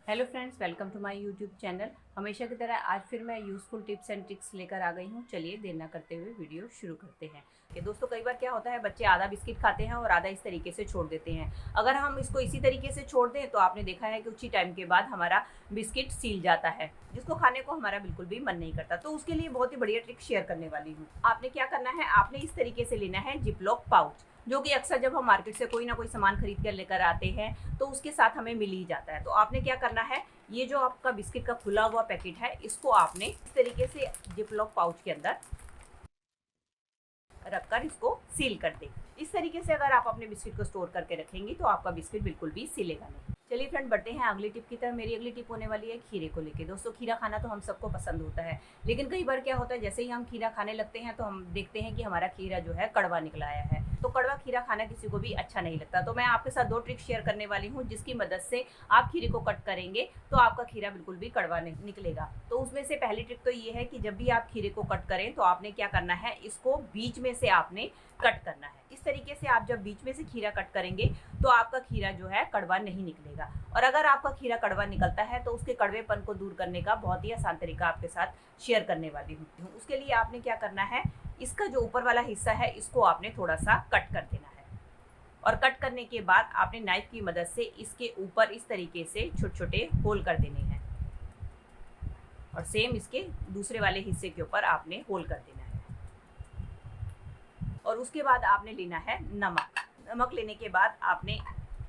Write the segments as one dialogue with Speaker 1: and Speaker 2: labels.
Speaker 1: Hello friends, welcome to my YouTube channel. हमेशा की तरह आज फिर मैं यूज़फुल टिप्स एंड ट्रिक्स लेकर आ गई हूँ। चलिए देर ना करते हुए वीडियो शुरू करते हैं। कि दोस्तों कई बार क्या होता है, बच्चे आधा बिस्किट खाते हैं और आधा इस तरीके से छोड़ देते हैं। अगर हम इसको इसी तरीके से छोड़ दें तो आपने देखा है कि कुछ ही टाइम के बाद हमारा बिस्किट सील जाता है, जिसको खाने को हमारा बिल्कुल भी मन नहीं करता। तो उसके लिए बहुत ही बढ़िया ट्रिक शेयर करने वाली हूँ। आपने क्या करना है, आपने इस तरीके से लेना है जिपलॉक पाउच, जो कि अक्सर जब हम मार्केट से कोई ना कोई सामान खरीद कर लेकर आते हैं तो उसके साथ हमें मिल ही जाता है। तो आपने क्या करना है, ये जो आपका बिस्किट का खुला हुआ पैकेट है, इसको आपने इस तरीके से जिपलॉक पाउच के अंदर रखकर इसको सील कर दें। इस तरीके से अगर आप अपने बिस्किट को स्टोर करके रखेंगी तो आपका बिस्किट बिल्कुल भी सिलेगा नहीं। चलिए फ्रेंड, बढ़ते हैं अगली टिप की तरफ। मेरी अगली टिप होने वाली है खीरे को लेके। दोस्तों, खीरा खाना तो हम सबको पसंद होता है, लेकिन कई बार क्या होता है, जैसे ही हम खीरा खाने लगते हैं तो हम देखते हैं कि हमारा खीरा जो है कड़वा निकल आया है। तो कड़वा खीरा खाना किसी को भी अच्छा नहीं लगता। तो मैं आपके साथ दो ट्रिक शेयर करने वाली हूँ, जिसकी मदद से आप खीरे को कट करेंगे तो आपका खीरा बिल्कुल भी कड़वा नहीं निकलेगा। तो उसमें से पहली ट्रिक तो ये है कि जब भी आप खीरे को कट करें तो आपने क्या करना है, इसको बीच में से आपने कट करना है। इस तरीके से आप जब बीच में से खीरा कट करेंगे तो आपका खीरा जो है कड़वा नहीं निकलेगा। और अगर आपका खीरा कड़वा निकलता है तो उसके कड़वेपन को दूर करने का बहुत ही आसान तरीका आपके साथ शेयर करने वाली हूँ। उसके लिए आपने क्या करना है, इसका जो ऊपर वाला हिस्सा है इसको आपने थोड़ा सा कट कर देना है। और कट करने के बाद आपने नाइफ की मदद से इसके ऊपर इस तरीके से छोटे छोटे होल कर देने हैं। और सेम इसके दूसरे वाले हिस्से के ऊपर आपने होल कर देना है। और उसके बाद आपने लेना है नमक। नमक लेने के बाद आपने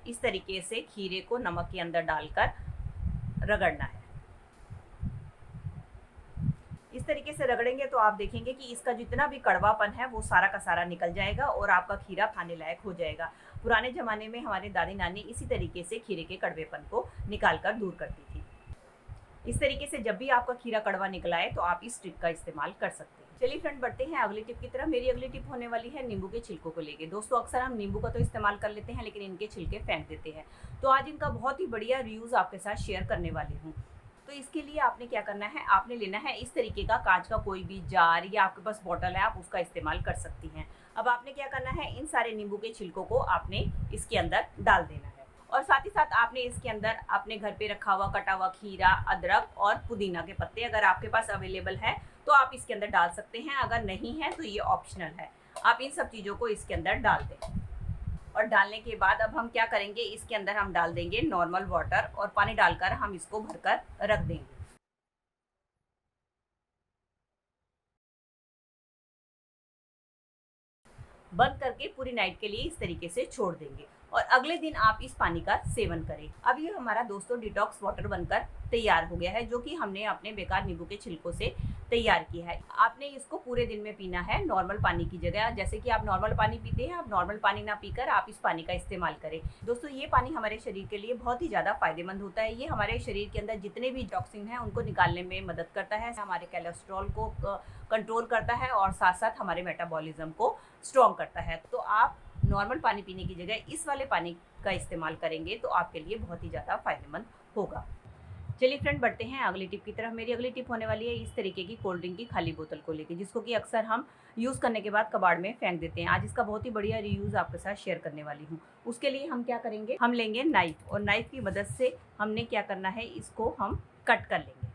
Speaker 1: इस तरीके से खीरे को नमक के अंदर डालकर रगड़ना है। इस तरीके से रगड़ेंगे तो आप देखेंगे कि इसका जितना भी कड़वापन है वो सारा का सारा निकल जाएगा और आपका खीरा खाने लायक हो जाएगा। पुराने ज़माने में हमारे दादी नानी इसी तरीके से खीरे के कड़वेपन को निकाल कर दूर करती थी। इस तरीके से जब भी आपका खीरा कड़वा निकल आए तो आप इस ट्रिक का इस्तेमाल कर सकते हैं। चलिए फ्रेंड, बढ़ते हैं अगली टिप की तरफ। मेरी अगली टिप होने वाली है नींबू के छिलकों को लेके। दोस्तों, अक्सर हम नींबू का तो इस्तेमाल कर लेते हैं, लेकिन इनके छिलके फेंक देते हैं। तो आज इनका बहुत ही बढ़िया रीयूज आपके साथ शेयर करने वाली हूँ। तो इसके लिए आपने क्या करना है, आपने लेना है इस तरीके का कांच का कोई भी जार, या आपके पास बॉटल है आप उसका इस्तेमाल कर सकती हैं। अब आपने क्या करना है, इन सारे नींबू के छिलकों को आपने इसके अंदर डाल देना है। और साथ ही साथ आपने इसके अंदर अपने घर पे रखा हुआ कटा हुआ खीरा, अदरक और पुदीना के पत्ते अगर आपके पास अवेलेबल है तो आप इसके अंदर डाल सकते हैं। अगर नहीं है तो ये ऑप्शनल है। आप इन सब चीज़ों को इसके अंदर डाल दें। और डालने के बाद अब हम क्या करेंगे, इसके अंदर हम डाल देंगे नॉर्मल वाटर और पानी डालकर हम इसको भरकर रख देंगे। बंद करके पूरी नाइट के लिए इस तरीके से छोड़ देंगे और अगले दिन आप इस पानी का सेवन करें। अब ये हमारा दोस्तों डिटॉक्स वाटर बनकर तैयार हो गया है, जो कि हमने अपने बेकार नींबू के छिलकों से तैयार किया है। आपने इसको पूरे दिन में पीना है नॉर्मल पानी की जगह। जैसे कि आप नॉर्मल पानी पीते हैं, आप नॉर्मल पानी ना पीकर आप इस पानी का इस्तेमाल करें। दोस्तों, ये पानी हमारे शरीर के लिए बहुत ही ज़्यादा फायदेमंद होता है। ये हमारे शरीर के अंदर जितने भी टॉक्सिन हैं उनको निकालने में मदद करता है, हमारे कोलेस्ट्रॉल को कंट्रोल करता है और साथ साथ हमारे मेटाबॉलिज्म को स्ट्रॉन्ग करता है। तो आप नॉर्मल पानी पीने की जगह इस वाले पानी का इस्तेमाल करेंगे तो आपके लिए बहुत ही ज़्यादा फायदेमंद होगा। चलिए फ्रेंड, बढ़ते हैं अगली टिप की तरफ। मेरी अगली टिप होने वाली है इस तरीके की कोल्ड ड्रिंक की खाली बोतल को लेके, जिसको कि अक्सर हम यूज़ करने के बाद कबाड़ में फेंक देते हैं। आज इसका बहुत ही बढ़िया रीयूज़ आपके साथ शेयर करने वाली हूँ। उसके लिए हम क्या करेंगे, हम लेंगे नाइफ और नाइफ की मदद से हमने क्या करना है, इसको हम कट कर लेंगे।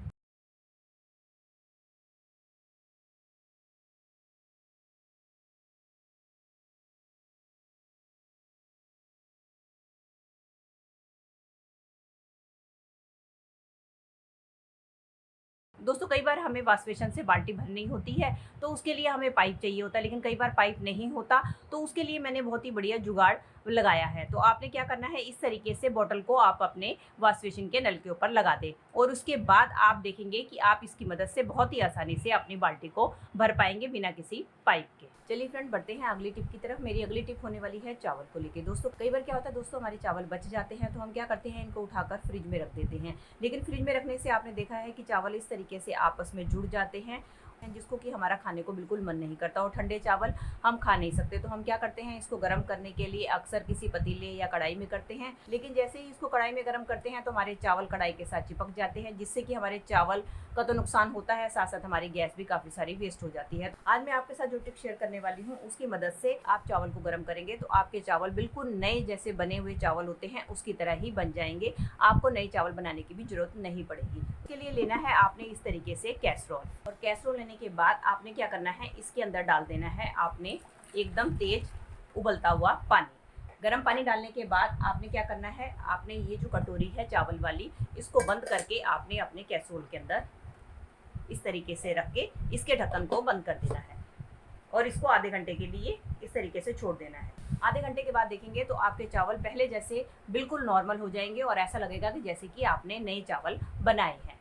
Speaker 1: दोस्तों, कई बार हमें वॉश बेसिन से बाल्टी भरनी होती है तो उसके लिए हमें पाइप चाहिए होता है, लेकिन कई बार पाइप नहीं होता। तो उसके लिए मैंने बहुत ही बढ़िया जुगाड़ लगाया है। तो आपने क्या करना है, इस तरीके से बोतल को आप अपने वॉश बेसिन के नल के ऊपर लगा दें और उसके बाद आप देखेंगे कि आप इसकी मदद से बहुत ही आसानी से अपनी बाल्टी को भर पाएंगे बिना किसी पाइप के। चलिए फ्रेंड, बढ़ते हैं अगली टिप की तरफ। मेरी अगली टिप होने वाली है चावल को लेके। दोस्तों, कई बार क्या होता है, दोस्तों हमारे चावल बच जाते हैं तो हम क्या करते हैं, इनको उठाकर फ्रिज में रख देते हैं। लेकिन फ्रिज में रखने से आपने देखा है कि चावल इस तरीके से आपस में जुड़ जाते हैं हैं जिसको कि हमारा खाने को बिल्कुल मन नहीं करता और ठंडे चावल हम खा नहीं सकते। तो हम क्या करते हैं, इसको गर्म करने के लिए अक्सर किसी पतीले या कढ़ाई में करते हैं, लेकिन जैसे ही इसको कढ़ाई में गर्म करते हैं तो हमारे चावल कढ़ाई के साथ चिपक जाते हैं, जिससे कि हमारे चावल का तो नुकसान होता है, साथ साथ हमारी गैस भी काफ़ी सारी वेस्ट हो जाती है। आज मैं आपके साथ जो टिप शेयर करने वाली हूँ उसकी मदद से आप चावल को गर्म करेंगे तो आपके चावल बिल्कुल नए जैसे बने हुए चावल होते हैं उसकी तरह ही बन जाएंगे। आपको नए चावल बनाने की भी जरूरत नहीं पड़ेगी। इसके लिए लेना है आपने इस तरीके से कैसरोल, और कैसरोल लेने के बाद आपने क्या करना है, इसके अंदर डाल देना है आपने एकदम तेज उबलता हुआ पानी। गर्म पानी डालने के बाद आपने क्या करना है, आपने ये जो कटोरी है चावल वाली, इसको बंद करके आपने अपने कैसरोल के अंदर इस तरीके से रख के इसके ढक्कन को बंद कर देना है और इसको आधे घंटे के लिए इस तरीके से छोड़ देना है। आधे घंटे के बाद देखेंगे तो आपके चावल पहले जैसे बिल्कुल नॉर्मल हो जाएंगे और ऐसा लगेगा कि जैसे कि आपने नए चावल बनाए हैं।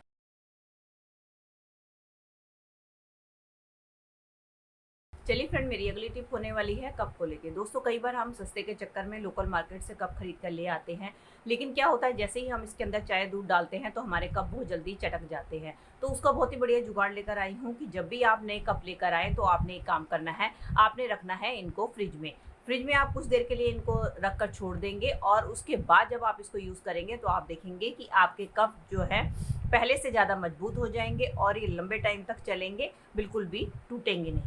Speaker 1: चलिए फ्रेंड, मेरी अगली टिप होने वाली है कप को लेके। दोस्तों, कई बार हम सस्ते के चक्कर में लोकल मार्केट से कप खरीद कर ले आते हैं, लेकिन क्या होता है जैसे ही हम इसके अंदर चाय दूध डालते हैं तो हमारे कप बहुत जल्दी चटक जाते हैं। तो उसका बहुत ही बढ़िया जुगाड़ लेकर आई हूँ कि जब भी आप नए कप लेकर आए तो आपने एक काम करना है, आपने रखना है इनको फ्रिज में। फ्रिज में आप कुछ देर के लिए इनको रख कर छोड़ देंगे और उसके बाद जब आप इसको यूज़ करेंगे तो आप देखेंगे कि आपके कप जो है पहले से ज़्यादा मजबूत हो जाएंगे और ये लंबे टाइम तक चलेंगे, बिल्कुल भी टूटेंगे नहीं।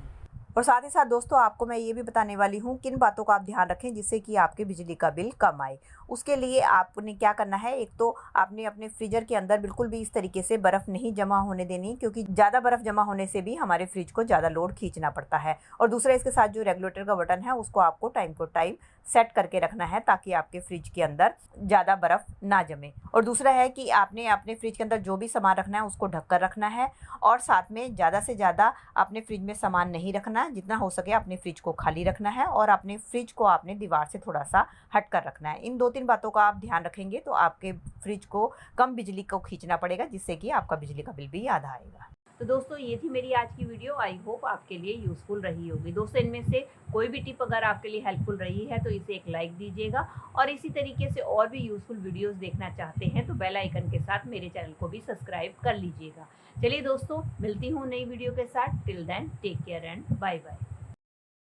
Speaker 1: और साथ ही साथ दोस्तों, आपको मैं ये भी बताने वाली हूँ किन बातों का आप ध्यान रखें जिससे कि आपके बिजली का बिल कम आए। उसके लिए आपने क्या करना है, एक तो आपने अपने फ्रीजर के अंदर बिल्कुल भी इस तरीके से बर्फ़ नहीं जमा होने देनी, क्योंकि ज़्यादा बर्फ़ जमा होने से भी हमारे फ्रिज को ज़्यादा लोड खींचना पड़ता है। और दूसरा, इसके साथ जो रेगुलेटर का बटन है उसको आपको टाइम टू टाइम सेट करके रखना है ताकि आपके फ्रिज के अंदर ज़्यादा बर्फ़ ना जमे। और दूसरा है कि आपने अपने फ्रिज के अंदर जो भी सामान रखना है उसको ढक कर रखना है, और साथ में ज़्यादा से ज़्यादा अपने फ्रिज में सामान नहीं रखना, जितना हो सके अपने फ्रिज को खाली रखना है और अपने फ्रिज को आपने दीवार से थोड़ा सा हट कर रखना है। इन 2-3 बातों का आप ध्यान रखेंगे तो आपके फ्रिज को कम बिजली को खींचना पड़ेगा, जिससे कि आपका बिजली का बिल भी आधा आएगा। तो दोस्तों, ये थी मेरी आज की वीडियो। आई होप आपके लिए यूज़फुल रही होगी। दोस्तों, इनमें से कोई भी टिप अगर आपके लिए हेल्पफुल रही है तो इसे एक लाइक दीजिएगा, और इसी तरीके से और भी यूज़फुल वीडियोस देखना चाहते हैं तो बेल आइकन के साथ मेरे चैनल को भी सब्सक्राइब कर लीजिएगा। चलिए दोस्तों, मिलती हूँ नई वीडियो के साथ। Till then take care and bye bye.